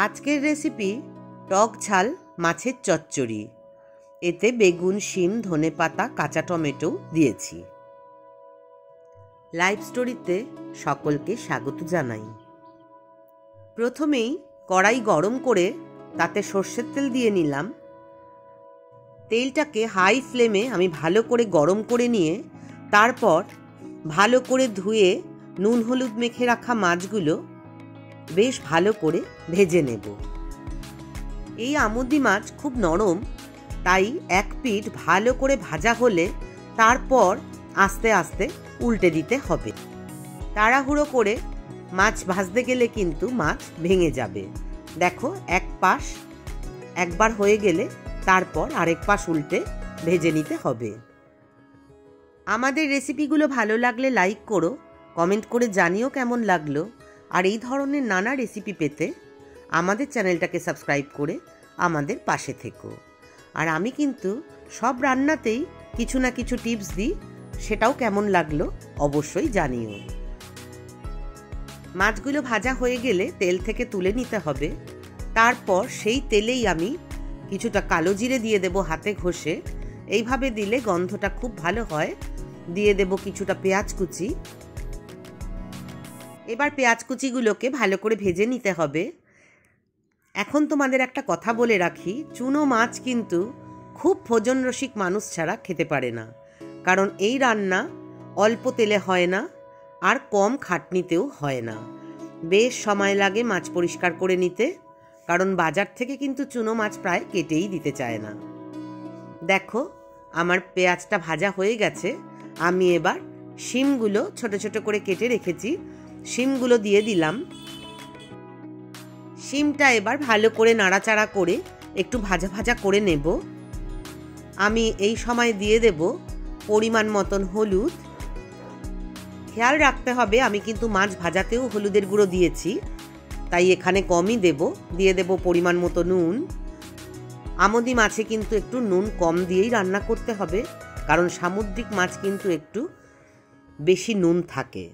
আজকের রেসিপি টক ঝাল মাছের চচ্চড়ি। এতে বেগুন, শিম, ধনেপাতা, কাঁচা টমেটো দিয়েছি। লাইভ স্টোরিতে সকলকে স্বাগত জানাই। প্রথমেই কড়াই গরম করে তাতে সর্ষের তেল দিয়ে নিলাম। তেলটাকে হাই ফ্লেমে আমি ভালো করে গরম করে নিয়ে তারপর ভালো করে ধুয়ে নুন হলুদ মেখে রাখা মাছগুলো বেশ ভালো করে ভেজে নেব। এই আমুদি মাছ খুব নরম, তাই এক পিঠ ভালো করে ভাজা হলে তারপর আস্তে আস্তে উল্টে দিতে হবে। তাড়াহুড়ো করে মাছ ভাজতে গেলে কিন্তু মাছ ভেঙে যাবে। দেখো, এক পাশ একবার হয়ে গেলে তারপর আরেক পাশ উল্টে ভেজে নিতে হবে। আমাদের রেসিপিগুলো ভালো লাগলে লাইক করো, কমেন্ট করে জানিও কেমন লাগলো। আর এই ধরনের নানা রেসিপি পেতে আমাদের চ্যানেলটাকে সাবস্ক্রাইব করে আমাদের পাশে থেকো। আর আমি কিন্তু সব রান্নাতেই কিছু না কিছু টিপস দিই, সেটাও কেমন লাগলো অবশ্যই জানিও। মাছগুলো ভাজা হয়ে গেলে তেল থেকে তুলে নিতে হবে। তারপর সেই তেলেই আমি কিছুটা কালো জিরে দিয়ে দেব হাতে ঘষে। এইভাবে দিলে গন্ধটা খুব ভালো হয়। দিয়ে দেব কিছুটা পেঁয়াজ কুচি। এবার পেঁয়াজ কুচিগুলোকে ভালো করে ভেজে নিতে হবে। এখন তোমাদের একটা কথা বলে রাখি, চুনো মাছ কিন্তু খুব ভোজন রসিক মানুষ ছাড়া খেতে পারে না। কারণ এই রান্না অল্প তেলে হয় না, আর কম খাটনিতেও হয় না। বেশ সময় লাগে মাছ পরিষ্কার করে নিতে, কারণ বাজার থেকে কিন্তু চুনো মাছ প্রায় কেটেই দিতে চায় না। দেখো, আমার পেঁয়াজটা ভাজা হয়ে গেছে। আমি এবার শিমগুলো ছোট ছোট করে কেটে রেখেছি, শিমগুলো দিয়ে দিলাম। শিমটা এবার ভালো করে নাড়াচাড়া করে একটু ভাজা ভাজা করে নেব। আমি এই সময় দিয়ে দেব পরিমাণ মতন হলুদ। খেয়াল রাখতে হবে, আমি কিন্তু মাছ ভাজাতেও হলুদের গুঁড়ো দিয়েছি, তাই এখানে কমই দেব। দিয়ে দেব পরিমাণ মতো নুন। আমুদি মাছে কিন্তু একটু নুন কম দিয়েই রান্না করতে হবে, কারণ সামুদ্রিক মাছ কিন্তু একটু বেশি নুন থাকে।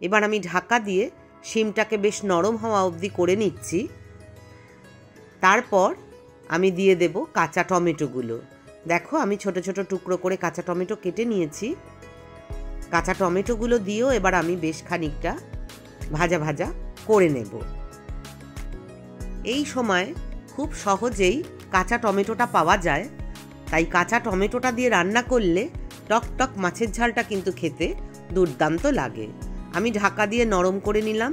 এবার আমি ঢাকা দিয়ে শিমটাকে বেশ নরম হওয়া অবধি করে নিচ্ছি। তারপর আমি দিয়ে দেব কাঁচা টমেটোগুলো। দেখো, আমি ছোট ছোট টুকরো করে কাঁচা টমেটো কেটে নিয়েছি। কাঁচা টমেটোগুলো দিয়েও এবার আমি বেশ খানিকটা ভাজা ভাজা করে নেব। এই সময় খুব সহজেই কাঁচা টমেটোটা পাওয়া যায়, তাই কাঁচা টমেটোটা দিয়ে রান্না করলে টক টক মাছের ঝালটা কিন্তু খেতে দুর্দান্ত লাগে। আমি ঢাকা দিয়ে নরম করে নিলাম।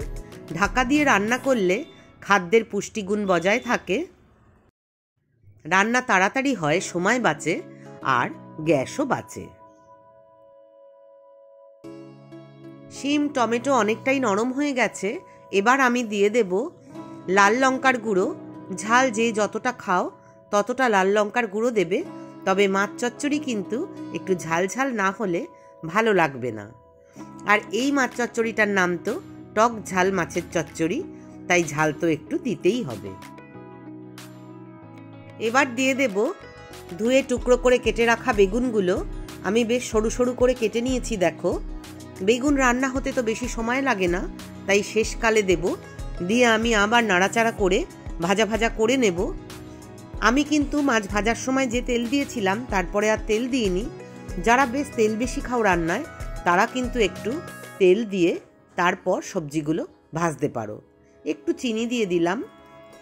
ঢাকা দিয়ে রান্না করলে খাদ্যের পুষ্টিগুণ বজায় থাকে, রান্না তাড়াতাড়ি হয়, সময় বাঁচে, আর গ্যাসও বাঁচে। শিম টমেটো অনেকটাই নরম হয়ে গেছে। এবার আমি দিয়ে দেব লাল লঙ্কার গুঁড়ো। ঝাল যে যতটা খাও ততটা লাল লঙ্কার গুঁড়ো দেবে, তবে মাছ চচ্চড়ি কিন্তু একটু ঝাল ঝাল না হলে ভালো লাগবে না। আর এই মাছ চচ্চড়িটার নাম তো টক ঝাল মাছের চচ্চড়ি, তাই ঝাল তো একটু দিতেই হবে। এবার দিয়ে দেব ধুয়ে টুকরো করে কেটে রাখা বেগুনগুলো। আমি বেশ সরু সরু করে কেটে নিয়েছি। দেখো, বেগুন রান্না হতে তো বেশি সময় লাগে না, তাই শেষকালে দেব। দিয়ে আমি আবার নাড়াচাড়া করে ভাজা ভাজা করে নেব। আমি কিন্তু মাছ ভাজার সময় যে তেল দিয়েছিলাম তারপরে আর তেল দিইনি। যারা বেশ তেল বেশি খাও রান্নায়, তারা কিন্তু একটু তেল দিয়ে তারপর সবজিগুলো ভাজতে পারো। একটু চিনি দিয়ে দিলাম।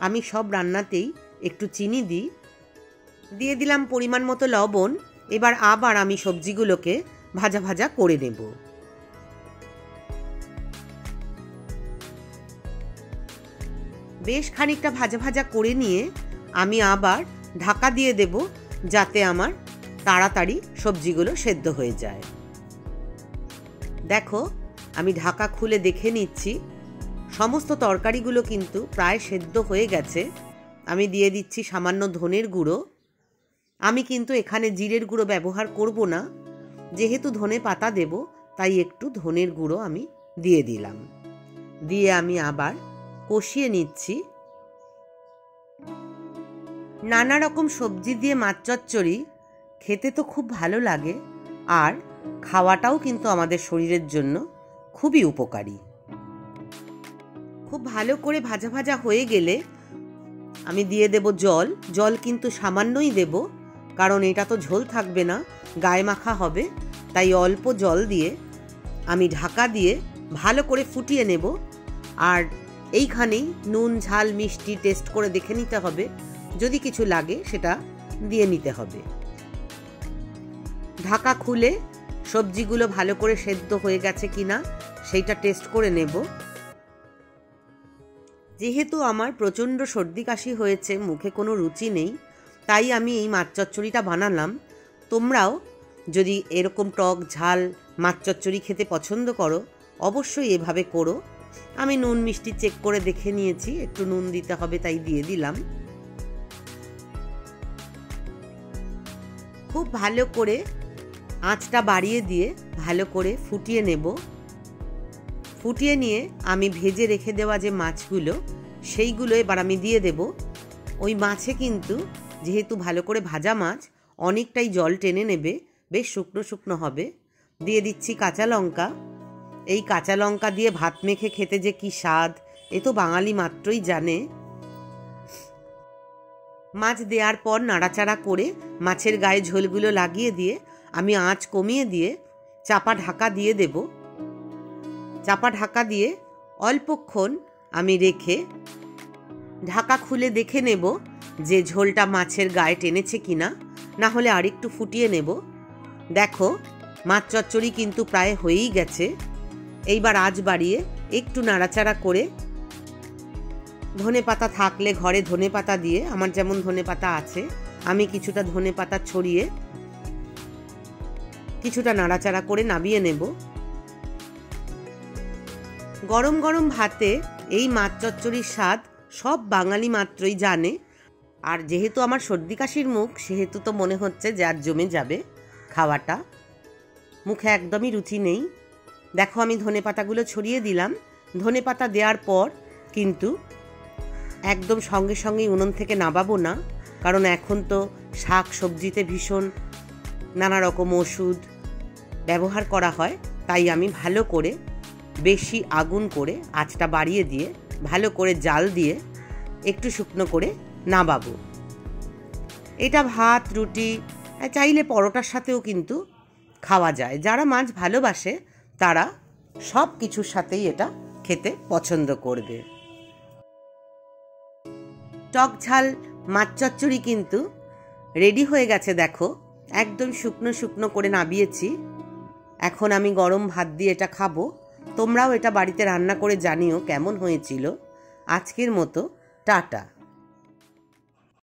আমি সব রান্নাতেই একটু চিনি দিই। দিয়ে দিলাম পরিমাণ মতো লবণ। এবার আবার আমি সবজিগুলোকে ভাজা ভাজা করে নেব। বেশ খানিকটা ভাজা ভাজা করে নিয়ে আমি আবার ঢাকা দিয়ে দেব, যাতে আমার তাড়াতাড়ি সবজিগুলো সেদ্ধ হয়ে যায়। দেখো, আমি ঢাকা খুলে দেখে নিচ্ছি, সমস্ত তরকারিগুলো কিন্তু প্রায় সেদ্ধ হয়ে গেছে। আমি দিয়ে দিচ্ছি সামান্য ধনের গুঁড়ো। আমি কিন্তু এখানে জিরের গুঁড়ো ব্যবহার করব না, যেহেতু ধনে পাতা দেব, তাই একটু ধনের গুঁড়ো আমি দিয়ে দিলাম। দিয়ে আমি আবার কষিয়ে নিচ্ছি। নানা রকম সবজি দিয়ে মাছ চচ্চড়ি খেতে তো খুব ভালো লাগে, আর খাওয়াটাও কিন্তু আমাদের শরীরের জন্য খুবই উপকারী। খুব ভালো করে ভাজা ভাজা হয়ে গেলে আমি দিয়ে দেব জল। জল কিন্তু সামান্যই দেব, কারণ এটা তো ঝোল থাকবে না, গায়ে মাখা হবে। তাই অল্প জল দিয়ে আমি ঢাকা দিয়ে ভালো করে ফুটিয়ে নেব। আর এইখানেই নুন ঝাল মিষ্টি টেস্ট করে দেখে নিতে হবে, যদি কিছু লাগে সেটা দিয়ে নিতে হবে। ঢাকা খুলে সবজিগুলো ভালো করে সেদ্ধ হয়ে গেছে কিনা সেইটা টেস্ট করে নেব। যেহেতু আমার প্রচণ্ড সর্দি কাশি হয়েছে, মুখে কোনো রুচি নেই, তাই আমি এই মাছ চচ্চড়িটা বানালাম। তোমরাও যদি এরকম টক ঝাল মাছ চচ্চড়ি খেতে পছন্দ করো, অবশ্যই এভাবে করো। আমি নুন মিষ্টি চেক করে দেখে নিয়েছি, একটু নুন দিতে হবে তাই দিয়ে দিলাম। খুব ভালো করে আঁচটা বাড়িয়ে দিয়ে ভালো করে ফুটিয়ে নেব। ফুটিয়ে নিয়ে আমি ভেজে রেখে দেওয়া যে মাছগুলো, সেইগুলো এবার আমি দিয়ে দেব। ওই মাছে কিন্তু যেহেতু ভালো করে ভাজা মাছ, অনেকটাই জল টেনে নেবে, বেশ শুকনো শুকনো হবে। দিয়ে দিচ্ছি কাঁচা লঙ্কা। এই কাঁচা লঙ্কা দিয়ে ভাত মেখে খেতে যে কি স্বাদ, এ তো বাঙালি মাত্রই জানে। মাছ দেওয়ার পর নাড়াচাড়া করে মাছের গায়ে ঝোলগুলো লাগিয়ে দিয়ে আমি আঁচ কমিয়ে দিয়ে চাপা ঢাকা দিয়ে দেব। চাপা ঢাকা দিয়ে অল্পক্ষণ আমি রেখে ঢাকা খুলে দেখে নেব যে ঝোলটা মাছের গায়ে টেনেছে কিনা, না হলে আরেকটু ফুটিয়ে নেব। দেখো মাছ চচ্চড়ি কিন্তু প্রায় হয়েই গেছে। এইবার আঁচ বাড়িয়ে একটু নাড়াচাড়া করে ধনেপাতা থাকলে ঘরে ধনেপাতা দিয়ে, আমার যেমন ধনেপাতা আছে, আমি কিছুটা ধনেপাতা ছড়িয়ে কিছুটা নাড়াচাড়া করে নামিয়ে নেব। গরম গরম ভাতে এই মাছ চচ্চড়ির স্বাদ সব বাঙালি মাত্রই জানে। আর যেহেতু আমার সর্দি কাশির মুখ, সেহেতু তো মনে হচ্ছে যে আর জমে যাবে খাওয়াটা, মুখে একদমই রুচি নেই। দেখো আমি ধনেপাতাগুলো ছড়িয়ে দিলাম। ধনেপাতা দেওয়ার পর কিন্তু একদম সঙ্গে সঙ্গেই উনুন থেকে নামাবো না, কারণ এখন তো শাক সবজিতে ভীষণ নানা রকম ওষুধ ব্যবহার করা হয়। তাই আমি ভালো করে বেশি আগুন করে আঁচটা বাড়িয়ে দিয়ে ভালো করে জাল দিয়ে একটু শুকনো করে নামাবো। এটা ভাত রুটি চাইলে পরোটার সাথেও কিন্তু খাওয়া যায়। যারা মাছ ভালোবাসে তারা সব কিছুর সাথেই এটা খেতে পছন্দ করবে। টক ঝাল মাছ চচ্চড়ি কিন্তু রেডি হয়ে গেছে। দেখো একদম শুকনো শুকনো করে নামিয়েছি। এখন আমি গরম ভাত দিয়ে এটা খাবো। তোমরাও এটা বাড়িতে রান্না করে জানিও কেমন হয়েছিল। আজকের মতো টাটা।